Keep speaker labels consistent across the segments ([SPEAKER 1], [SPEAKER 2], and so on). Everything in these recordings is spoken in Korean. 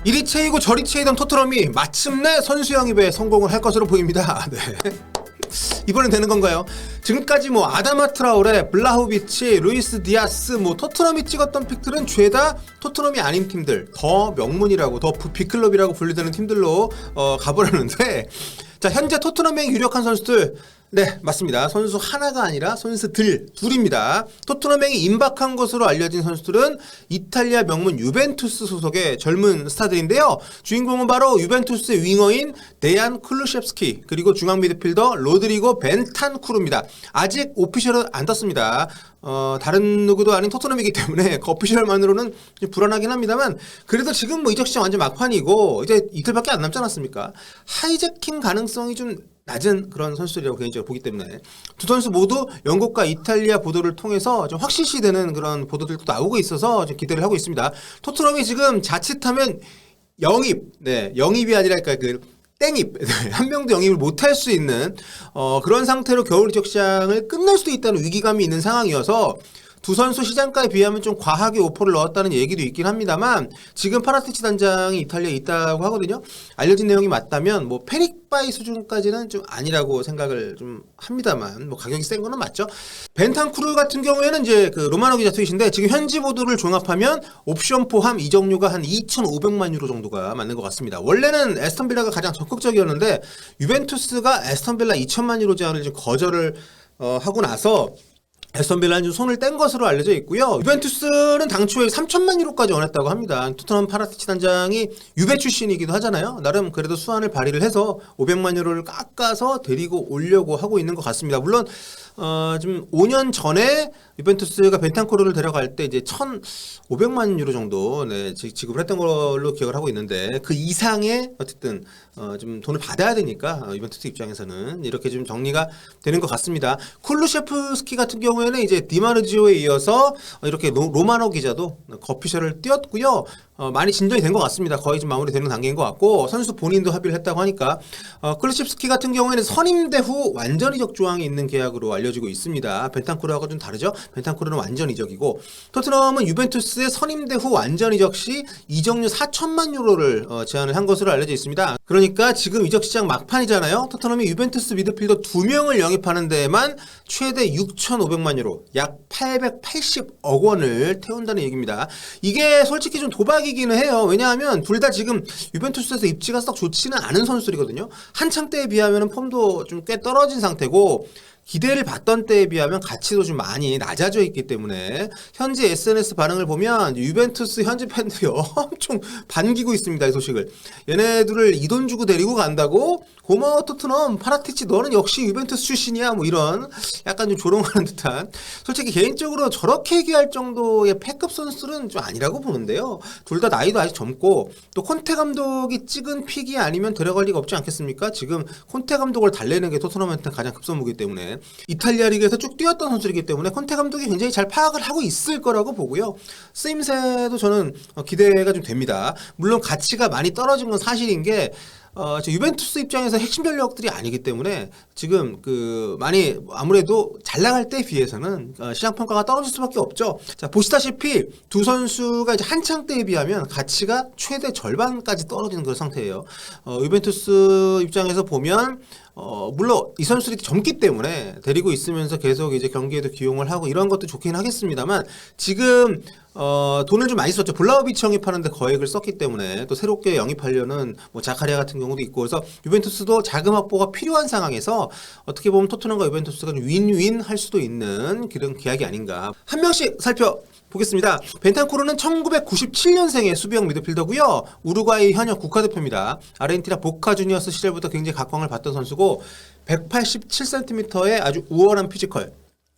[SPEAKER 1] 이리 채이고 저리 채이던 토트넘이 마침내 선수 영입에 성공을 할 것으로 보입니다. 네. 이번엔 되는 건가요? 지금까지 뭐 아다마 트라오레, 블라호비치, 루이스 디아스, 뭐 토트넘이 찍었던 픽들은 죄다 토트넘이 아닌 팀들, 더 명문이라고, 더 빅클럽이라고 분류되는 팀들로 가버렸는데, 자, 현재 토트넘의 유력한 선수들, 네, 맞습니다. 선수 하나가 아니라 선수들 둘입니다. 토트넘행이 임박한 것으로 알려진 선수들은 이탈리아 명문 유벤투스 소속의 젊은 스타들인데요. 주인공은 바로 유벤투스의 윙어인 데얀 클루셰프스키, 그리고 중앙 미드필더 로드리고 벤탄쿠르입니다. 아직 오피셜은 안 떴습니다. 다른 누구도 아닌 토트넘이기 때문에 그 오피셜만으로는 좀 불안하긴 합니다만, 그래도 지금 뭐 이적 시장 완전 막판이고 이제 이틀밖에 안 남지 않았습니까? 하이제킹 가능성이 좀 낮은 그런 선수들이라고 개인적으로 보기 때문에 두 선수 모두 영국과 이탈리아 보도를 통해서 좀 확실시되는 그런 보도들도 나오고 있어서 좀 기대를 하고 있습니다. 토트넘이 지금 자칫하면 영입, 네, 영입이 아니라 그 땡입, 한 명도 영입을 못할 수 있는 그런 상태로 겨울 이적 시장을 끝낼 수도 있다는 위기감이 있는 상황이어서 두 선수 시장가에 비하면 좀 과하게 오퍼를 넣었다는 얘기도 있긴 합니다만, 지금 파라티치 단장이 이탈리아에 있다고 하거든요. 알려진 내용이 맞다면 뭐 페릭바이 수준까지는 좀 아니라고 생각을 좀 합니다만, 뭐 가격이 센 거는 맞죠. 벤탄쿠르 같은 경우에는 이제 그 로마노 기자 트윗인데, 지금 현지 보도를 종합하면 옵션 포함 이적료가 한 2,500만 유로 정도가 맞는 것 같습니다. 원래는 에스턴 빌라가 가장 적극적이었는데 유벤투스가 에스턴 빌라 2천만 유로 제한을 좀 거절을 하고 나서 에스턴 빌라는 좀 손을 뗀 것으로 알려져 있고요. 유벤투스는 당초에 3천만 유로까지 원했다고 합니다. 토트넘 파라티치 단장이 유베 출신이기도 하잖아요. 나름 그래도 수완을 발휘를 해서 500만 유로를 깎아서 데리고 오려고 하고 있는 것 같습니다. 물론 좀 5년 전에 유벤투스가 벤탄코르를 데려갈 때 이제 1,500만 유로 정도 지급을 했던 걸로 기억을 하고 있는데, 그 이상의 어쨌든 좀 돈을 받아야 되니까 유벤투스 입장에서는 이렇게 좀 정리가 되는 것 같습니다. 쿨루셰프스키 같은 경우에는 이제 디마르지오에 이어서 이렇게 로마노 기자도 거피셜을 띄웠고요. 많이 진전이 된 것 같습니다. 거의 좀 마무리되는 단계인 것 같고, 선수 본인도 합의를 했다고 하니까 쿨루셰프스키 같은 경우에는 선임대 후 완전 이적 조항이 있는 계약으로 알려지고 있습니다. 벤탄쿠르하고 좀 다르죠. 벤탄쿠르는 완전 이적이고, 토트넘은 유벤투스의 선임대 후 완전 이적 시 이적료 4천만 유로를 제안을 한 것으로 알려져 있습니다. 그러니까 지금 이적 시장 막판이잖아요. 토트넘이 유벤투스 미드필더 2명을 영입하는 데에만 최대 6,500만 유로, 약 880억 원을 태운다는 얘기입니다. 이게 솔직히 좀 도박이기는 해요. 왜냐하면 둘 다 지금 유벤투스에서 입지가 썩 좋지는 않은 선수들이거든요. 한창 때에 비하면 폼도 좀 꽤 떨어진 상태고, 기대를 받던 때에 비하면 가치도 좀 많이 낮아져 있기 때문에 현재 SNS 반응을 보면 유벤투스 현지 팬들이 엄청 반기고 있습니다. 이 소식을. 얘네들을 이 돈 주고 데리고 간다고? 고마워 토트넘, 파라티치 너는 역시 유벤투스 출신이야, 뭐 이런 약간 좀 조롱하는 듯한, 솔직히 개인적으로 저렇게 얘기할 정도의 패급 선수들은 좀 아니라고 보는데요. 둘 다 나이도 아직 젊고, 또 콘테 감독이 찍은 픽이 아니면 데려갈 리가 없지 않겠습니까? 지금 콘테 감독을 달래는 게 토트넘한테는 가장 급선무기 때문에, 이탈리아 리그에서 쭉 뛰었던 선수이기 때문에 콘테 감독이 굉장히 잘 파악을 하고 있을 거라고 보고요. 쓰임새도 저는 기대가 좀 됩니다. 물론 가치가 많이 떨어진 건 사실인 게, 유벤투스 입장에서 핵심 전력들이 아니기 때문에 지금 많이 아무래도 잘 나갈 때에 비해서는 시장 평가가 떨어질 수밖에 없죠. 자, 보시다시피 두 선수가 이제 한창 때에 비하면 가치가 최대 절반까지 떨어지는 그런 상태예요. 유벤투스 입장에서 보면 물론 이 선수들이 젊기 때문에 데리고 있으면서 계속 이제 경기에도 기용을 하고 이런 것도 좋긴 하겠습니다만, 지금 돈을 좀 많이 썼죠. 블라호비치 영입하는데 거액을 썼기 때문에 또 새롭게 영입하려는 뭐 자카리아 같은 경우도 있고, 그래서 유벤투스도 자금 확보가 필요한 상황에서 어떻게 보면 토트넘과 유벤투스가 좀 윈윈 할 수도 있는 그런 계약이 아닌가. 한 명씩 살펴보겠습니다. 벤탄쿠르는 1997년생의 수비형 미드필더고요. 우루과이 현역 국가대표입니다. 아르헨티나 보카 주니어스 시절부터 굉장히 각광을 받던 선수고, 187cm의 아주 우월한 피지컬.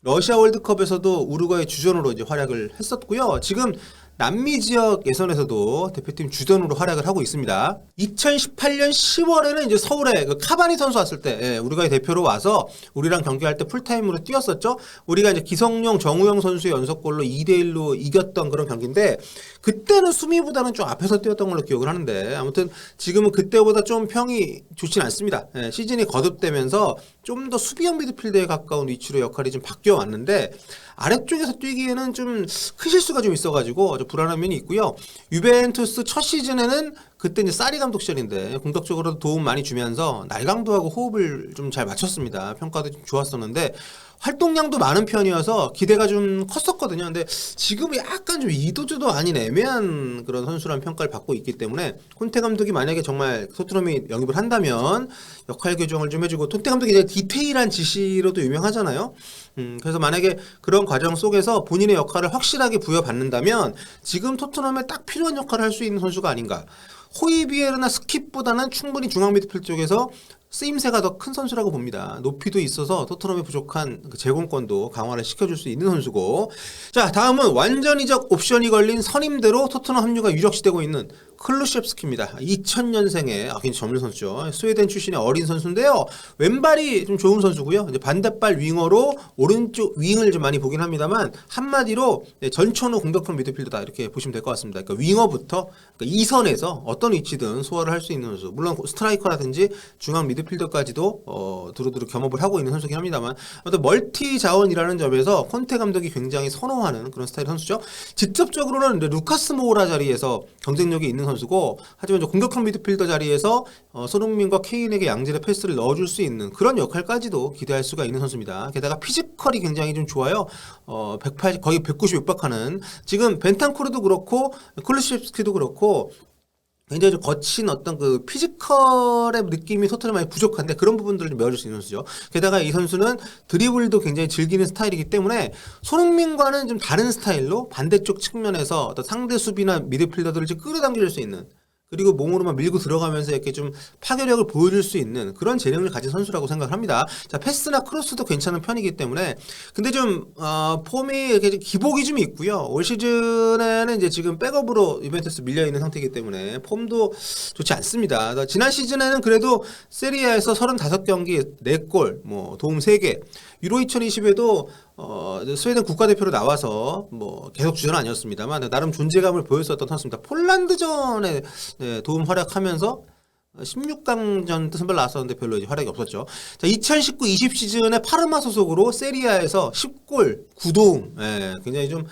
[SPEAKER 1] 러시아 월드컵에서도 우루과이 주전으로 이제 활약을 했었고요. 지금 남미 지역 예선에서도 대표팀 주전으로 활약을 하고 있습니다. 2018년 10월에는 이제 서울에 카바니 선수 왔을 때, 우루과이 대표로 와서 우리랑 경기할 때 풀타임으로 뛰었었죠. 우리가 이제 기성용, 정우영 선수의 연속골로 2대1로 이겼던 그런 경기인데, 그때는 수미보다는 좀 앞에서 뛰었던 걸로 기억을 하는데, 아무튼 지금은 그때보다 좀 평이 좋진 않습니다. 시즌이 거듭되면서 좀 더 수비형 미드필더에 가까운 위치로 역할이 좀 바뀌어 왔는데, 아래쪽에서 뛰기에는 좀 큰 실수가 좀 있어가지고 좀 불안한 면이 있고요. 유벤투스 첫 시즌에는 그때 이제 사리 감독 시절인데 공격적으로 도움 많이 주면서 날강도하고 호흡을 좀 잘 맞췄습니다. 평가도 좀 좋았었는데 활동량도 많은 편이어서 기대가 좀 컸었거든요. 근데 지금은 약간 좀 이도저도 아닌 애매한 그런 선수라는 평가를 받고 있기 때문에 콘테 감독이 만약에 정말 토트넘이 영입을 한다면 역할 교정을 좀 해주고, 콘테 감독이 이제 디테일한 지시로도 유명하잖아요. 그래서 만약에 그런 과정 속에서 본인의 역할을 확실하게 부여받는다면 지금 토트넘에 딱 필요한 역할을 할 수 있는 선수가 아닌가. 호이비에르나 스킵보다는 충분히 중앙 미드필드 쪽에서 쓰임새가 더 큰 선수라고 봅니다. 높이도 있어서 토트넘의 부족한 그 제공권도 강화를 시켜줄 수 있는 선수고, 자 다음은 완전 이적 옵션이 걸린 선임대로 토트넘 합류가 유력시되고 있는 클루셰프스키입니다. 2000년생의 굉장히 젊은 선수죠. 스웨덴 출신의 어린 선수인데요. 왼발이 좀 좋은 선수고요. 이제 반대발 윙어로 오른쪽 윙을 좀 많이 보긴 합니다만 한마디로 전천후 공격형 미드필더다 이렇게 보시면 될 것 같습니다. 그러니까 윙어부터 그러니까 2선에서 어떤 위치든 소화를 할 수 있는 선수. 물론 스트라이커라든지 중앙 미드필더까지도 두루두루 겸업을 하고 있는 선수긴 합니다만, 어떤 멀티 자원이라는 점에서 콘테 감독이 굉장히 선호하는 그런 스타일 선수죠. 직접적으로는 루카스 모우라 자리에서 경쟁력이 있는 선수고, 하지만 공격형 미드필더 자리에서 손흥민과 케인에게 양질의 패스를 넣어줄 수 있는 그런 역할까지도 기대할 수가 있는 선수입니다. 게다가 피지컬이 굉장히 좀 좋아요. 180 거의 190 육박하는, 지금 벤탄쿠르도 그렇고 쿨루셰프스키도 그렇고 굉장히 좀 거친 어떤 그 피지컬의 느낌이 토트넘 많이 부족한데 그런 부분들을 좀 메워줄 수 있는 선수죠. 게다가 이 선수는 드리블도 굉장히 즐기는 스타일이기 때문에 손흥민과는 좀 다른 스타일로 반대쪽 측면에서 어떤 상대 수비나 미드필더들을 좀 끌어당길 수 있는, 그리고 몸으로만 밀고 들어가면서 이렇게 좀 파괴력을 보여줄 수 있는 그런 재능을 가진 선수라고 생각을 합니다. 자, 패스나 크로스도 괜찮은 편이기 때문에, 근데 좀 폼이 이렇게 좀 기복이 좀 있고요. 올 시즌에는 이제 지금 백업으로 유벤투스 밀려 있는 상태이기 때문에 폼도 좋지 않습니다. 지난 시즌에는 그래도 세리아에서 35경기 4골, 뭐 도움 3개, 유로 2020에도 스웨덴 국가대표로 나와서 뭐 계속 주전 아니었습니다만 나름 존재감을 보였었던 선수입니다. 폴란드전에 도움 활약하면서 16강전 선발 나왔었는데 별로 이제 활약이 없었죠. 자, 2019-20 시즌에 파르마 소속으로 세리아에서 10골 9도움, 굉장히 좀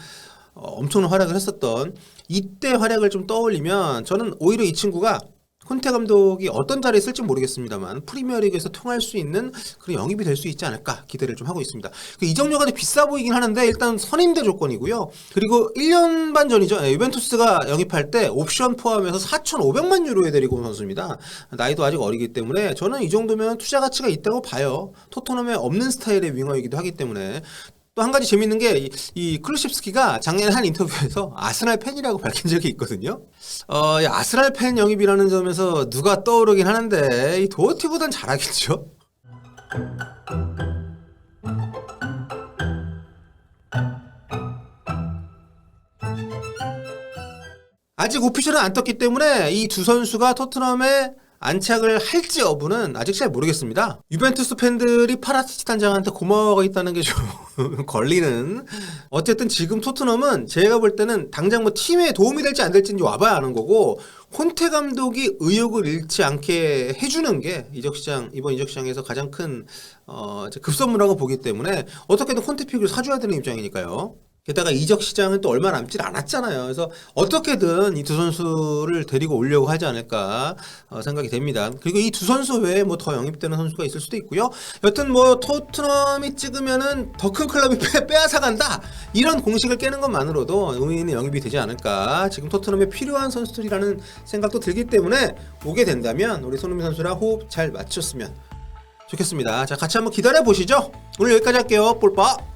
[SPEAKER 1] 엄청난 활약을 했었던 이때 활약을 좀 떠올리면 저는 오히려 이 친구가 콘테 감독이 어떤 자리에 쓸지 모르겠습니다만 프리미어리그에서 통할 수 있는 그런 영입이 될 수 있지 않을까 기대를 좀 하고 있습니다. 이적료가 비싸 보이긴 하는데 일단 선임대 조건이고요. 그리고 1년 반 전이죠. 유벤투스가 영입할 때 옵션 포함해서 4,500만 유로에 데리고 온 선수입니다. 나이도 아직 어리기 때문에 저는 이 정도면 투자 가치가 있다고 봐요. 토트넘에 없는 스타일의 윙어이기도 하기 때문에. 또 한 가지 재밌는 게 이 클루셰프스키가 작년에 한 인터뷰에서 아스날 팬이라고 밝힌 적이 있거든요. 아스날 팬 영입이라는 점에서 누가 떠오르긴 하는데 이 도어티보단 잘하겠죠. 아직 오피셜은 안 떴기 때문에 이 두 선수가 토트넘에 안착을 할지 여부는 아직 잘 모르겠습니다. 유벤투스 팬들이 파라티치 단장한테 고마워가 있다는 게 좀 걸리는. 어쨌든 지금 토트넘은 제가 볼 때는 당장 뭐 팀에 도움이 될지 안 될지 와봐야 아는 거고, 콘테 감독이 의욕을 잃지 않게 해주는 게 이번 이적 시장에서 가장 큰 급선무라고 보기 때문에 어떻게든 콘테 픽을 사줘야 되는 입장이니까요. 게다가 이적 시장은 또 얼마 남지 않았잖아요. 그래서 어떻게든 이 두 선수를 데리고 오려고 하지 않을까 생각이 됩니다. 그리고 이 두 선수 외에 뭐 더 영입되는 선수가 있을 수도 있고요. 여튼 뭐 토트넘이 찍으면은 더 큰 클럽이 빼앗아 간다, 이런 공식을 깨는 것만으로도 의미 있는 영입이 되지 않을까. 지금 토트넘에 필요한 선수들이라는 생각도 들기 때문에 오게 된다면 우리 손흥민 선수랑 호흡 잘 맞췄으면 좋겠습니다. 자, 같이 한번 기다려 보시죠. 오늘 여기까지 할게요. 볼빠.